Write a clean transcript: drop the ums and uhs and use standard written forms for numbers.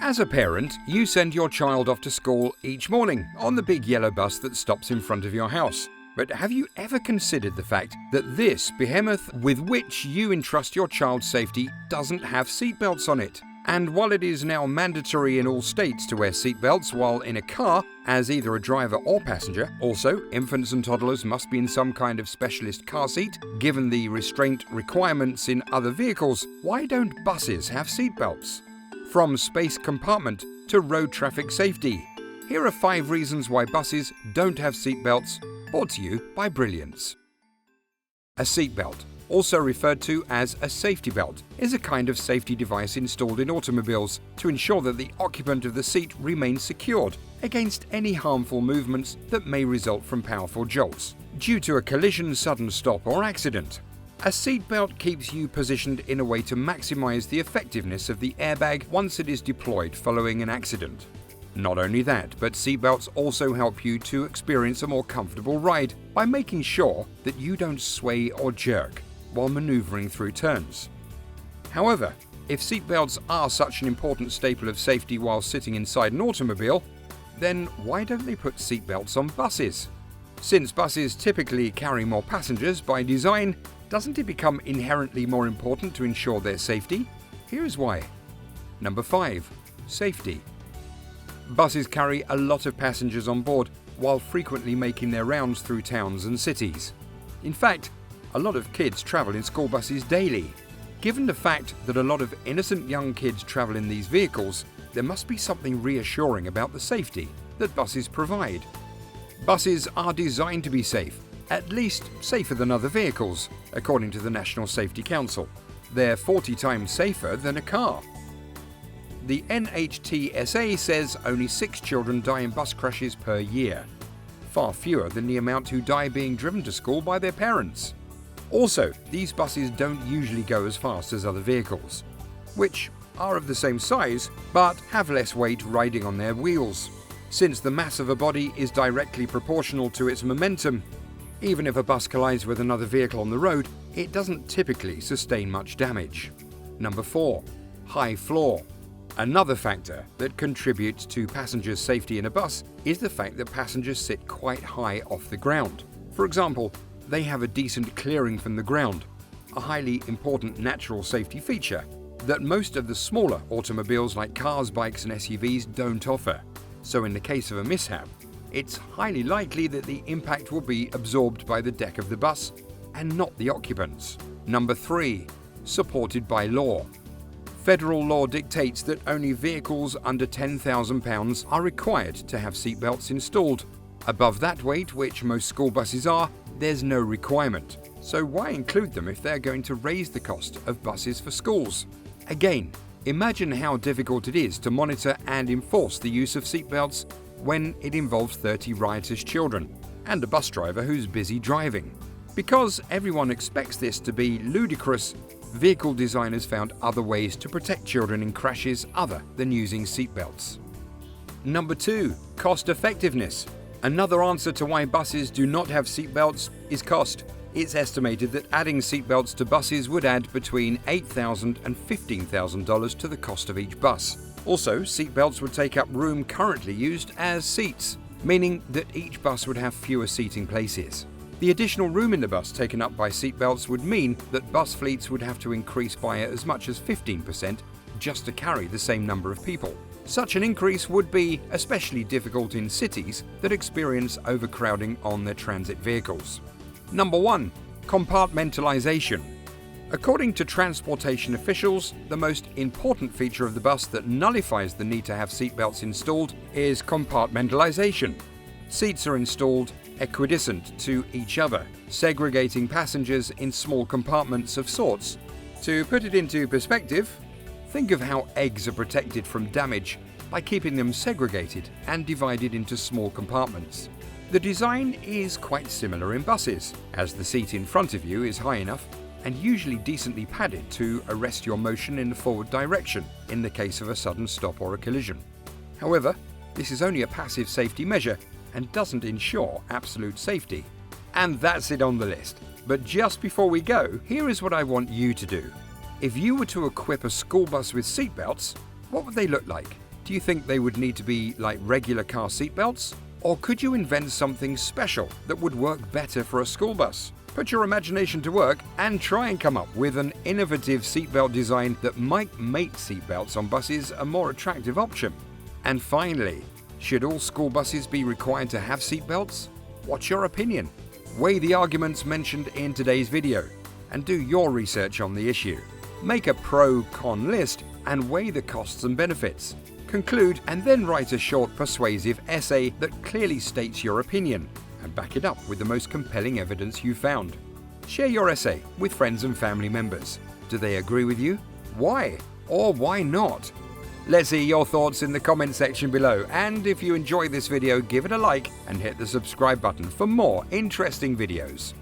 As a parent, you send your child off to school each morning on the big yellow bus that stops in front of your house. But have you ever considered the fact that this behemoth with which you entrust your child's safety doesn't have seatbelts on it? And while it is now mandatory in all states to wear seatbelts while in a car, as either a driver or passenger, also infants and toddlers must be in some kind of specialist car seat, given the restraint requirements in other vehicles, why don't buses have seatbelts? From space compartment to road traffic safety. Here are 5 reasons why buses don't have seatbelts, brought to you by Brilliance. A seatbelt, also referred to as a safety belt, is a kind of safety device installed in automobiles to ensure that the occupant of the seat remains secured against any harmful movements that may result from powerful jolts due to a collision, sudden stop, or accident. A seatbelt keeps you positioned in a way to maximize the effectiveness of the airbag once it is deployed following an accident. Not only that, but seatbelts also help you to experience a more comfortable ride by making sure that you don't sway or jerk while maneuvering through turns. However, if seatbelts are such an important staple of safety while sitting inside an automobile, then why don't they put seatbelts on buses? Since buses typically carry more passengers by design, doesn't it become inherently more important to ensure their safety? Here's why. Number 5. Safety. Buses carry a lot of passengers on board while frequently making their rounds through towns and cities. In fact, a lot of kids travel in school buses daily. Given the fact that a lot of innocent young kids travel in these vehicles, there must be something reassuring about the safety that buses provide. Buses are designed to be safe, at least safer than other vehicles, according to the National Safety Council. They're 40 times safer than a car. The NHTSA says only 6 children die in bus crashes per year, far fewer than the amount who die being driven to school by their parents. Also, these buses don't usually go as fast as other vehicles, which are of the same size but have less weight riding on their wheels. Since the mass of a body is directly proportional to its momentum, even if a bus collides with another vehicle on the road, it doesn't typically sustain much damage. Number 4. High floor. Another factor that contributes to passengers' safety in a bus is the fact that passengers sit quite high off the ground. For example, they have a decent clearing from the ground, a highly important natural safety feature that most of the smaller automobiles like cars, bikes and SUVs don't offer. So in the case of a mishap, it's highly likely that the impact will be absorbed by the deck of the bus and not the occupants. Number 3. Supported by law. Federal law dictates that only vehicles under £10,000 are required to have seatbelts installed. Above that weight, which most school buses are, there's no requirement. So why include them if they're going to raise the cost of buses for schools? Again, imagine how difficult it is to monitor and enforce the use of seatbelts when it involves 30 riotous children and a bus driver who's busy driving. Because everyone expects this to be ludicrous, vehicle designers found other ways to protect children in crashes other than using seatbelts. Number 2. Cost effectiveness. Another answer to why buses do not have seatbelts is cost. It's estimated that adding seatbelts to buses would add between $8,000 and $15,000 to the cost of each bus. Also, seatbelts would take up room currently used as seats, meaning that each bus would have fewer seating places. The additional room in the bus taken up by seatbelts would mean that bus fleets would have to increase by as much as 15% just to carry the same number of people. Such an increase would be especially difficult in cities that experience overcrowding on their transit vehicles. Number 1. Compartmentalization. According to transportation officials, the most important feature of the bus that nullifies the need to have seatbelts installed is compartmentalization. Seats are installed equidistant to each other, segregating passengers in small compartments of sorts. To put it into perspective, think of how eggs are protected from damage by keeping them segregated and divided into small compartments. The design is quite similar in buses, as the seat in front of you is high enough and usually decently padded to arrest your motion in the forward direction in the case of a sudden stop or a collision. However, this is only a passive safety measure and doesn't ensure absolute safety. And that's it on the list. But just before we go, here is what I want you to do. If you were to equip a school bus with seatbelts, what would they look like? Do you think they would need to be like regular car seatbelts? Or could you invent something special that would work better for a school bus? Put your imagination to work and try and come up with an innovative seatbelt design that might make seatbelts on buses a more attractive option. And finally, should all school buses be required to have seatbelts? What's your opinion? Weigh the arguments mentioned in today's video and do your research on the issue. Make a pro-con list and weigh the costs and benefits. Conclude and then write a short persuasive essay that clearly states your opinion and back it up with the most compelling evidence you found. Share your essay with friends and family members. Do they agree with you? Why? Or why not? Let's hear your thoughts in the comment section below, and if you enjoyed this video, give it a like and hit the subscribe button for more interesting videos.